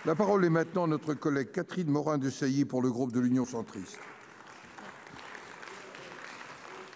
La parole est maintenant à notre collègue Catherine Morin-Desailly pour le groupe de l'Union centriste.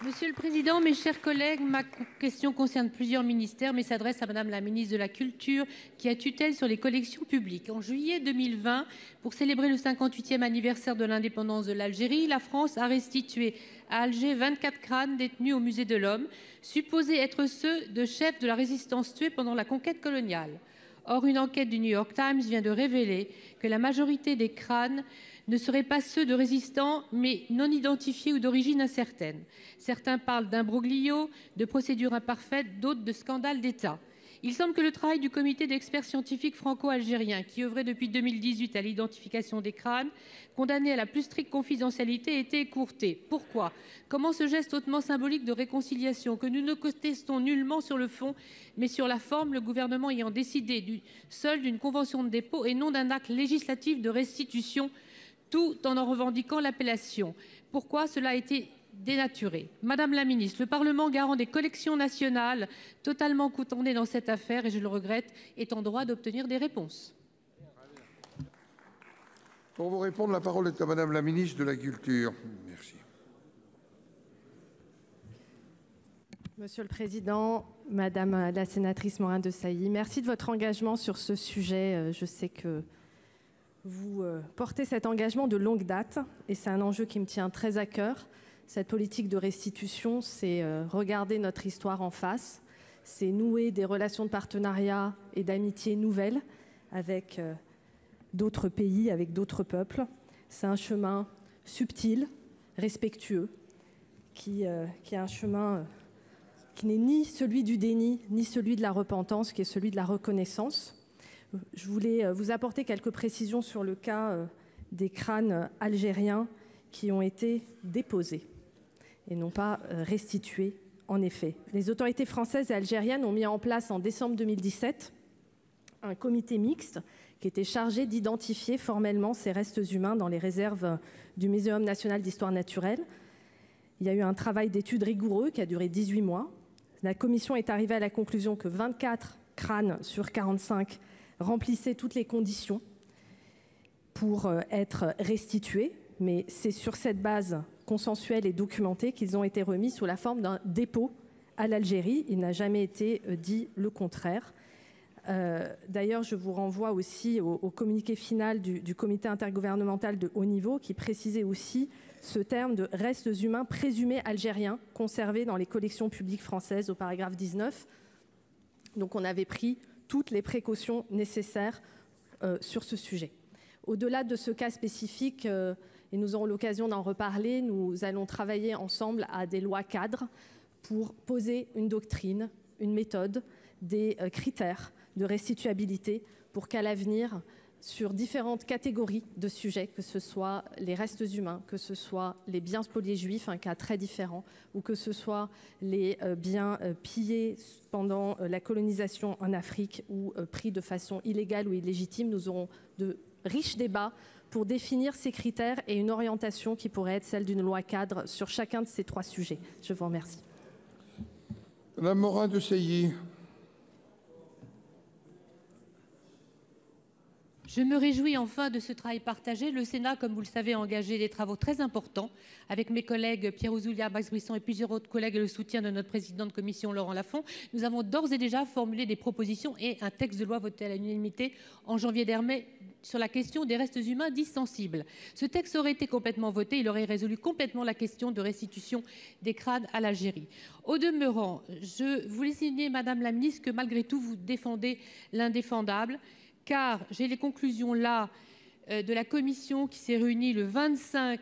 Monsieur le Président, mes chers collègues, ma question concerne plusieurs ministères, mais s'adresse à Madame la ministre de la Culture, qui a tutelle sur les collections publiques. En juillet 2020, pour célébrer le 58e anniversaire de l'indépendance de l'Algérie, la France a restitué à Alger 24 crânes détenus au Musée de l'Homme, supposés être ceux de chefs de la résistance tués pendant la conquête coloniale. Or, une enquête du New York Times vient de révéler que la majorité des crânes ne seraient pas ceux de résistants, mais non identifiés ou d'origine incertaine. Certains parlent d'imbroglio, de procédures imparfaites, d'autres de scandales d'État. Il semble que le travail du comité d'experts scientifiques franco-algériens, qui œuvrait depuis 2018 à l'identification des crânes, condamnés à la plus stricte confidentialité, a été écourté. Pourquoi ? Comment ce geste hautement symbolique de réconciliation, que nous ne contestons nullement sur le fond, mais sur la forme, le gouvernement ayant décidé seul d'une convention de dépôt et non d'un acte législatif de restitution, tout en revendiquant l'appellation. Pourquoi cela a été dénaturé? Madame la ministre, le Parlement, garant des collections nationales, totalement condamné dans cette affaire, et je le regrette, est en droit d'obtenir des réponses. Pour vous répondre, la parole est à Madame la ministre de la Culture. Merci. Monsieur le Président, Madame la sénatrice Morin-Desailly, merci de votre engagement sur ce sujet. Je sais que vous portez cet engagement de longue date et c'est un enjeu qui me tient très à cœur. Cette politique de restitution, c'est regarder notre histoire en face, c'est nouer des relations de partenariat et d'amitié nouvelles avec d'autres pays, avec d'autres peuples. C'est un chemin subtil, respectueux, qui est un chemin qui n'est ni celui du déni, ni celui de la repentance, qui est celui de la reconnaissance. Je voulais vous apporter quelques précisions sur le cas des crânes algériens qui ont été déposés et non pas restitués, en effet. Les autorités françaises et algériennes ont mis en place en décembre 2017 un comité mixte qui était chargé d'identifier formellement ces restes humains dans les réserves du Muséum national d'histoire naturelle. Il y a eu un travail d'étude rigoureux qui a duré 18 mois. La commission est arrivée à la conclusion que 24 crânes sur 45 remplissaient toutes les conditions pour être restitués, mais c'est sur cette base consensuelle et documentée qu'ils ont été remis sous la forme d'un dépôt à l'Algérie. Il n'a jamais été dit le contraire. D'ailleurs, je vous renvoie aussi au communiqué final du comité intergouvernemental de haut niveau qui précisait aussi ce terme de restes humains présumés algériens conservés dans les collections publiques françaises au paragraphe 19. Donc on avait pris toutes les précautions nécessaires sur ce sujet. Au-delà de ce cas spécifique, et nous aurons l'occasion d'en reparler, nous allons travailler ensemble à des lois cadres pour poser une doctrine, une méthode, des critères de restituabilité pour qu'à l'avenir, sur différentes catégories de sujets, que ce soit les restes humains, que ce soit les biens spoliés juifs, un cas très différent, ou que ce soit les biens pillés pendant la colonisation en Afrique ou pris de façon illégale ou illégitime, nous aurons de riches débats pour définir ces critères et une orientation qui pourrait être celle d'une loi cadre sur chacun de ces trois sujets. Je vous remercie. Madame Morin-Desailly. Je me réjouis enfin de ce travail partagé. Le Sénat, comme vous le savez, a engagé des travaux très importants avec mes collègues Pierre Ouzoulias, Max Brisson et plusieurs autres collègues et le soutien de notre président de commission Laurent Lafont. Nous avons d'ores et déjà formulé des propositions et un texte de loi voté à l'unanimité en janvier dernier sur la question des restes humains dits sensibles. Ce texte aurait été complètement voté, il aurait résolu complètement la question de restitution des crânes à l'Algérie. Au demeurant, je voulais signaler, Madame la ministre, que malgré tout, vous défendez l'indéfendable, car j'ai les conclusions là de la commission qui s'est réunie le 25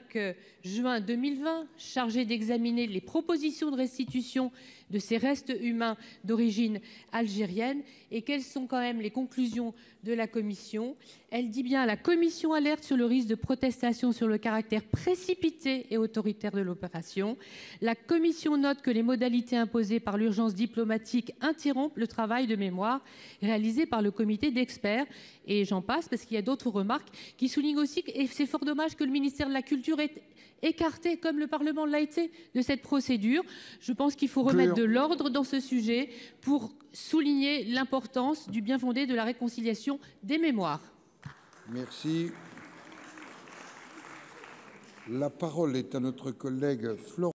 juin 2020, chargée d'examiner les propositions de restitution de ces restes humains d'origine algérienne. Et quelles sont quand même les conclusions de la commission? Elle dit bien: la commission alerte sur le risque de protestation sur le caractère précipité et autoritaire de l'opération. La commission note que les modalités imposées par l'urgence diplomatique interrompent le travail de mémoire réalisé par le comité d'experts. Et j'en passe, parce qu'il y a d'autres remarques qui soulignent aussi, et c'est fort dommage que le ministère de la Culture ait écarté, comme le Parlement l'a été, de cette procédure. Je pense qu'il faut remettre de l'ordre dans ce sujet pour souligner l'importance du bien fondé de la réconciliation des mémoires. Merci. La parole est à notre collègue Florence